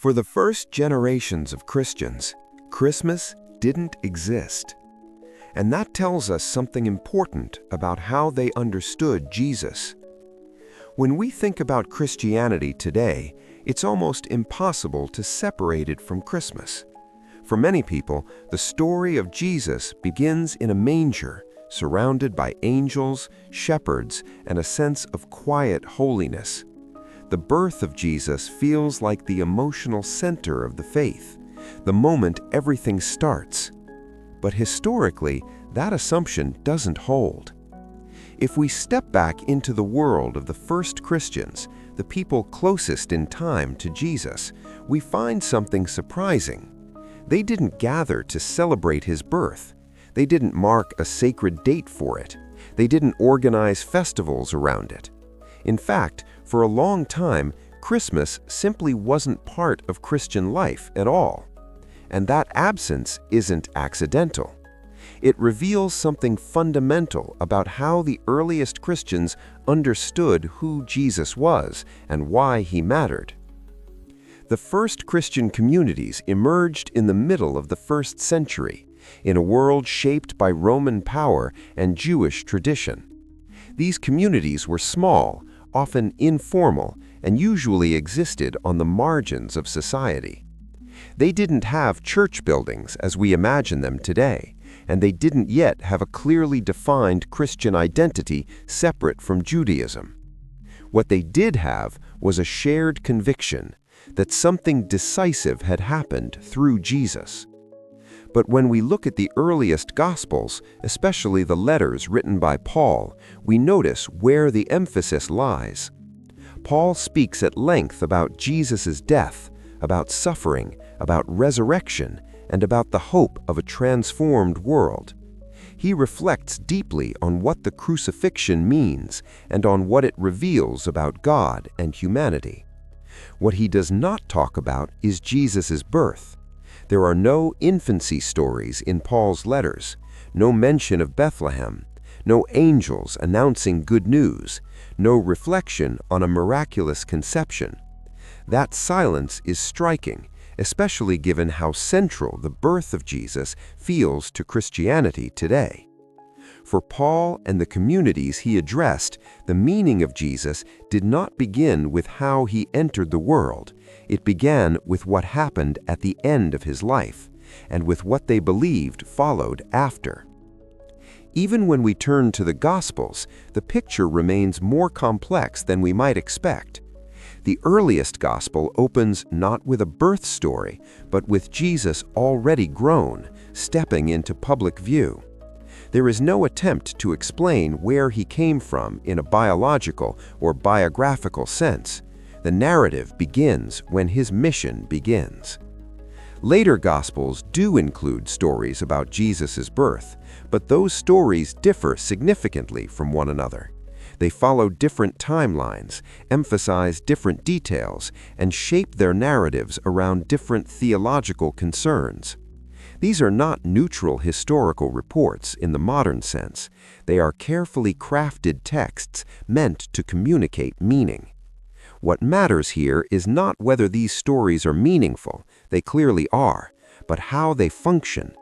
For the first generations of Christians, Christmas didn't exist. And that tells us something important about how they understood Jesus. When we think about Christianity today, it's almost impossible to separate it from Christmas. For many people, the story of Jesus begins in a manger, surrounded by angels, shepherds, and a sense of quiet holiness. The birth of Jesus feels like the emotional center of the faith, the moment everything starts. But historically, that assumption doesn't hold. If we step back into the world of the first Christians, the people closest in time to Jesus, we find something surprising. They didn't gather to celebrate his birth. They didn't mark a sacred date for it. They didn't organize festivals around it. In fact, for a long time, Christmas simply wasn't part of Christian life at all. And that absence isn't accidental. It reveals something fundamental about how the earliest Christians understood who Jesus was and why he mattered. The first Christian communities emerged in the middle of the 1st century, in a world shaped by Roman power and Jewish tradition. These communities were small, often informal, and usually existed on the margins of society. They didn't have church buildings as we imagine them today, and they didn't yet have a clearly defined Christian identity separate from Judaism. What they did have was a shared conviction that something decisive had happened through Jesus. But when we look at the earliest Gospels, especially the letters written by Paul, we notice where the emphasis lies. Paul speaks at length about Jesus' death, about suffering, about resurrection, and about the hope of a transformed world. He reflects deeply on what the crucifixion means and on what it reveals about God and humanity. What he does not talk about is Jesus' birth. There are no infancy stories in Paul's letters, no mention of Bethlehem, no angels announcing good news, no reflection on a miraculous conception. That silence is striking, especially given how central the birth of Jesus feels to Christianity today. For Paul and the communities he addressed, the meaning of Jesus did not begin with how he entered the world. It began with what happened at the end of his life, and with what they believed followed after. Even when we turn to the Gospels, the picture remains more complex than we might expect. The earliest Gospel opens not with a birth story, but with Jesus already grown, stepping into public view. There is no attempt to explain where he came from in a biological or biographical sense. The narrative begins when his mission begins. Later Gospels do include stories about Jesus' birth, but those stories differ significantly from one another. They follow different timelines, emphasize different details, and shape their narratives around different theological concerns. These are not neutral historical reports in the modern sense. They are carefully crafted texts meant to communicate meaning. What matters here is not whether these stories are meaningful, they clearly are, but how they function.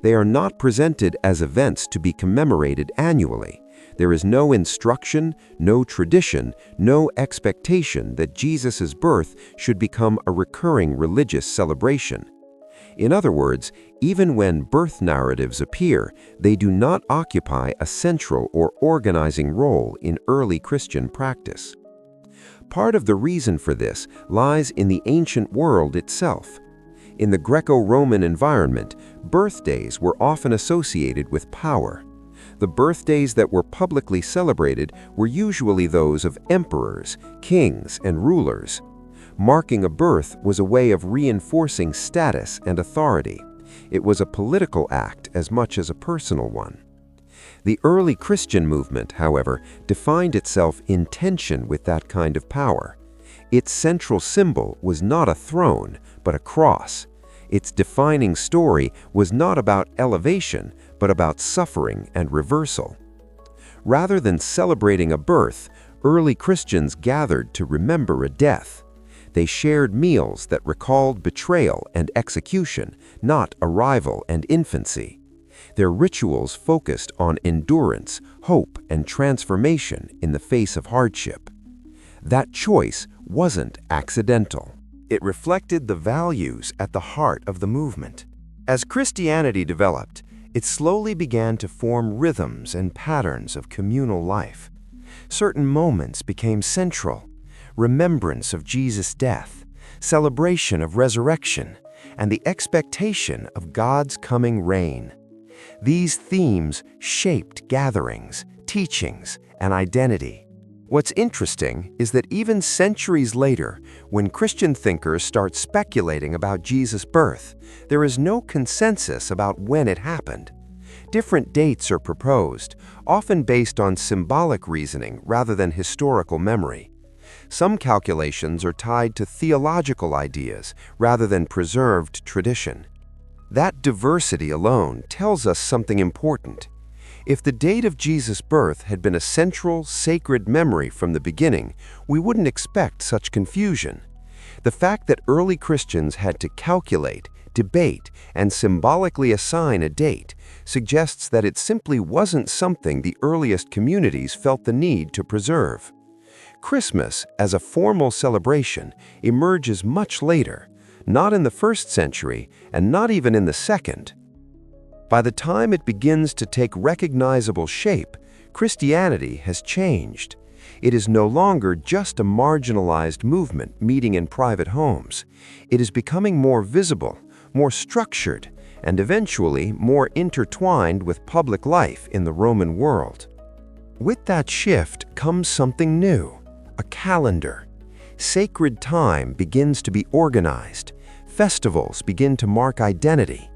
They are not presented as events to be commemorated annually. There is no instruction, no tradition, no expectation that Jesus' birth should become a recurring religious celebration. In other words, even when birth narratives appear, they do not occupy a central or organizing role in early Christian practice. Part of the reason for this lies in the ancient world itself. In the Greco-Roman environment, birthdays were often associated with power. The birthdays that were publicly celebrated were usually those of emperors, kings, and rulers. Marking a birth was a way of reinforcing status and authority. It was a political act as much as a personal one. The early Christian movement, however, defined itself in tension with that kind of power. Its central symbol was not a throne, but a cross. Its defining story was not about elevation, but about suffering and reversal. Rather than celebrating a birth, early Christians gathered to remember a death. They shared meals that recalled betrayal and execution, not arrival and infancy. Their rituals focused on endurance, hope, and transformation in the face of hardship. That choice wasn't accidental. It reflected the values at the heart of the movement. As Christianity developed, it slowly began to form rhythms and patterns of communal life. Certain moments became central: remembrance of Jesus' death, celebration of resurrection, and the expectation of God's coming reign. These themes shaped gatherings, teachings, and identity. What's interesting is that even centuries later, when Christian thinkers start speculating about Jesus' birth, there is no consensus about when it happened. Different dates are proposed, often based on symbolic reasoning rather than historical memory. Some calculations are tied to theological ideas rather than preserved tradition. That diversity alone tells us something important. If the date of Jesus' birth had been a central, sacred memory from the beginning, we wouldn't expect such confusion. The fact that early Christians had to calculate, debate, and symbolically assign a date suggests that it simply wasn't something the earliest communities felt the need to preserve. Christmas, as a formal celebration, emerges much later, not in the 1st century and not even in the 2nd. By the time it begins to take recognizable shape, Christianity has changed. It is no longer just a marginalized movement meeting in private homes. It is becoming more visible, more structured, and eventually more intertwined with public life in the Roman world. With that shift comes something new: a calendar. Sacred time begins to be organized. Festivals begin to mark identity.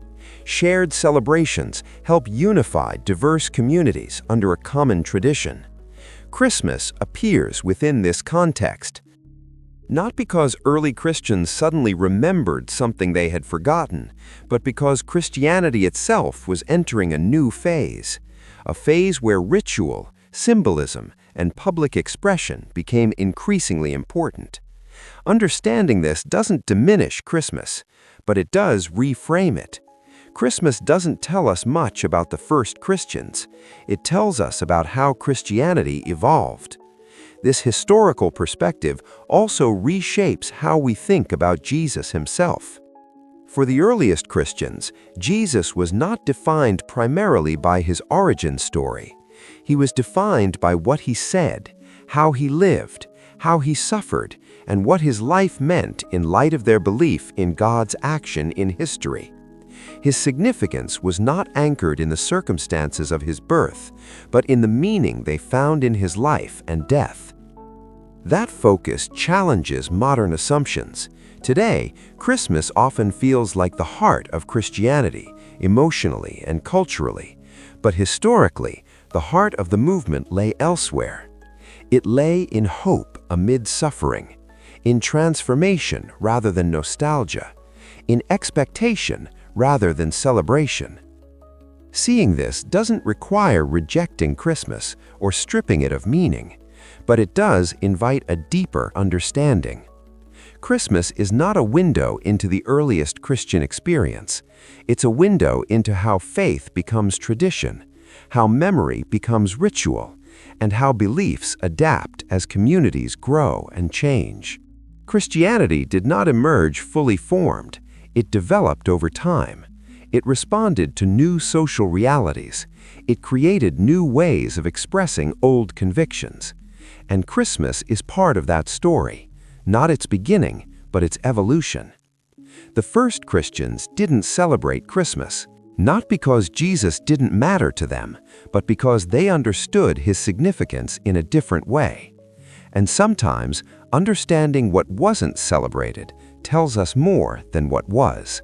Shared celebrations help unify diverse communities under a common tradition. Christmas appears within this context. Not because early Christians suddenly remembered something they had forgotten, but because Christianity itself was entering a new phase, a phase where ritual, symbolism, and public expression became increasingly important. Understanding this doesn't diminish Christmas, but it does reframe it. Christmas doesn't tell us much about the first Christians. It tells us about how Christianity evolved. This historical perspective also reshapes how we think about Jesus himself. For the earliest Christians, Jesus was not defined primarily by his origin story. He was defined by what he said, how he lived, how he suffered, and what his life meant in light of their belief in God's action in history. His significance was not anchored in the circumstances of his birth, but in the meaning they found in his life and death. That focus challenges modern assumptions. Today, Christmas often feels like the heart of Christianity, emotionally and culturally. But historically, the heart of the movement lay elsewhere. It lay in hope amid suffering, in transformation rather than nostalgia, in expectation rather than celebration. Seeing this doesn't require rejecting Christmas or stripping it of meaning, but it does invite a deeper understanding. Christmas is not a window into the earliest Christian experience. It's a window into how faith becomes tradition, how memory becomes ritual, and how beliefs adapt as communities grow and change. Christianity did not emerge fully formed. It developed over time. It responded to new social realities. It created new ways of expressing old convictions. And Christmas is part of that story, not its beginning, but its evolution. The first Christians didn't celebrate Christmas, not because Jesus didn't matter to them, but because they understood his significance in a different way. And sometimes, understanding what wasn't celebrated tells us more than what was.